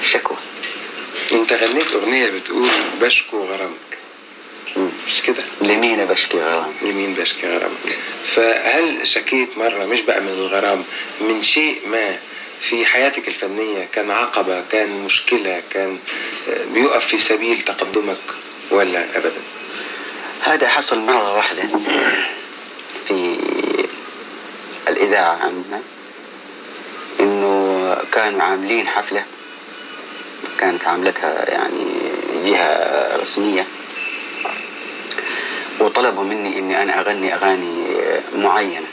شكوى. انت غنيت اغنية بتقول بشكو غرامك، مش كده؟ لمين بشكي غرام؟ لمين بشكي غرامك. فهل شكيت مرة، مش بقى من الغرام، من شيء ما في حياتك الفنية كان عقبة، كان مشكلة، كان بيقف في سبيل تقدمك، ولا أبدا؟ هذا حصل مرة واحدة في الإذاعة عندنا، إنه كانوا عاملين حفلة كانت عاملتها يعني جهة رسمية، وطلبوا مني إني أنا أغني أغاني معينة،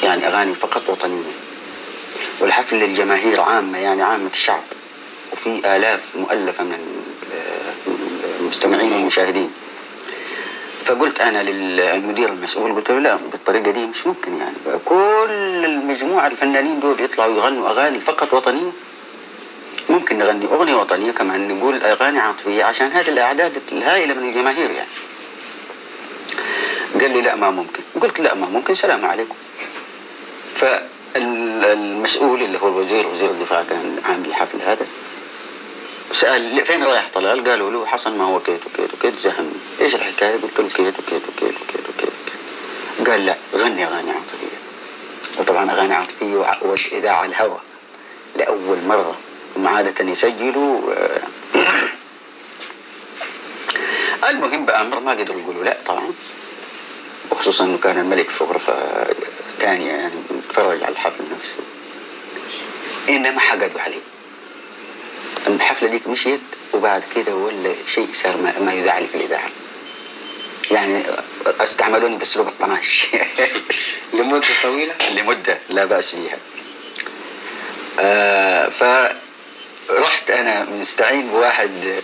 يعني أغاني فقط وطنية، والحفل للجماهير عامة، يعني عامة الشعب، وفي آلاف مؤلفة من المستمعين والمشاهدين. فقلت أنا للمدير المسؤول، قلت له لا، بالطريقة دي مش ممكن، يعني كل المجموعة الفنانين دول يطلعوا يغنوا أغاني فقط وطنية؟ ممكن نغني أغنية وطنية كمان نقول أغاني عاطفية عشان هذه الأعداد الهائلة من الجماهير يعني. قال لي لا ما ممكن. قلت لا ما ممكن، سلام عليكم. فالمسؤول اللي هو وزير الدفاع كان عامل الحفل هذا سأل فين رايح طلال؟ قالوا له حصل ما هو كيت وكيت وكيت. زهمني، ايش الحكاية؟ قلت له كيت وكيت وكيت وكيت وكيت. قال لا غني أغاني عاطفية. وطبعا أغاني عاطفية والإذاعة على الهواء لأول مرة، هم عادة يسجلوا. المهم بأمر ما قدروا يقولوا لا طبعا، وخصوصا انه كان الملك في غرفة ثانية يعني بيتفرج على الحفل نفسه. انما حقدوا عليه. الحفلة ديك مشيت، وبعد كده ولا شيء صار ما يزعل في الإذاعة، يعني استعملوني باسلوب الطناش. لمدة طويلة؟ لمدة لا بأس بها. فرحت أنا مستعين بواحد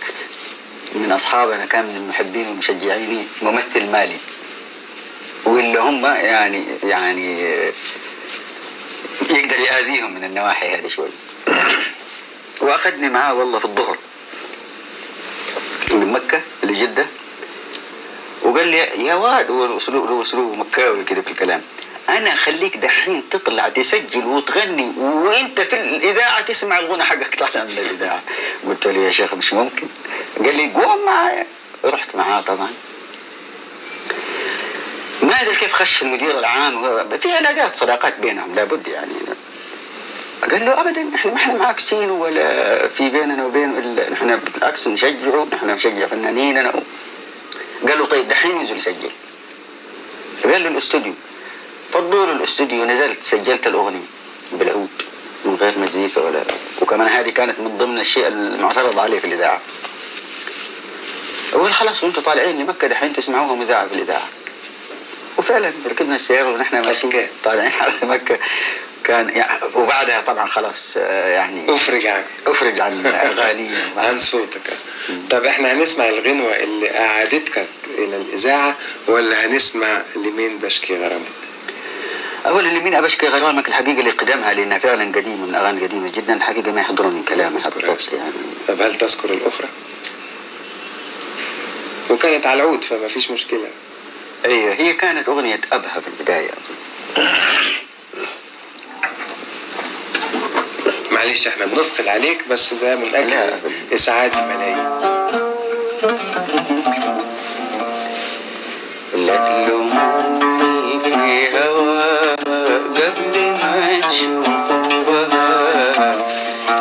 من أصحابنا كان من المحبين والمشجعين، ممثل مالي، واللي هم يعني يقدر يأذيهم من النواحي هذه شوي. وأخذني معاه والله في الظهر من مكة لجدة، وقال لي يا واد، وأسلوب مكاوي كده في الكلام، أنا خليك دحين تطلع تسجل وتغني وأنت في الإذاعة تسمع الغنى حقك طالع من الإذاعة. قلت له يا شيخ مش ممكن. قال لي قوم معايا. رحت معاه طبعا. ما أدري كيف خش المدير العام، في علاقات صداقات بينهم لابد يعني. قال له أبدا إحنا ما إحنا معاكسين ولا في بيننا وبينه إلا إحنا بالعكس نشجعه، إحنا نشجع فنانيننا. قال له طيب دحين ينزل يسجل. قال له الاستوديو. فضلوا له الاستوديو، نزلت سجلت الأغنية بالعود من غير مزيكا ولا، وكمان هذه كانت من ضمن الشيء المعترض عليه في الإذاعة. وقال خلاص وانتم طالعين لمكة دحين تسمعوهم إذاعة في الإذاعة. وفعلا ركبنا السيارة ونحن ماشيين طالعين على مكة. كان يعني وبعدها طبعا خلاص يعني افرج عن اغاني عن صوتك. طب احنا هنسمع الغنوة اللي اعادتك الى الاذاعة، ولا هنسمع لمين بشكي غرامك؟ اولا لمين ابشكي غرامك الحقيقة اللي قدامها، لانها فعلا قديمة، من اغاني قديمة جدا الحقيقة، ما يحضرني كلامها يعني. طب هل تذكر الاخرى؟ وكانت على العود فما فيش مشكلة. ايوه هي كانت اغنية ابها في البداية. معلش احنا بنثقل عليك، بس ده من اجل اسعاد الملايين. لا تلوموني في هوا قبل ما تشوفوها،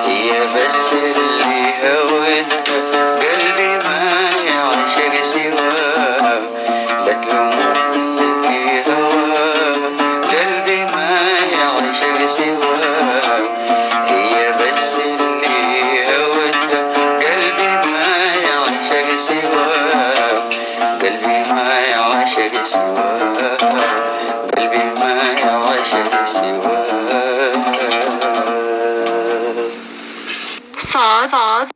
هي بس اللي هوتها قلبي ما يعشق سواها. لا تلوموني في هوا قلبي ما يعشق سواها، هي بس اللي هوتها قلبي ما يعشق سواها. قلبي ما يعشق سواها، قلبي ما يعشق سواها. صاد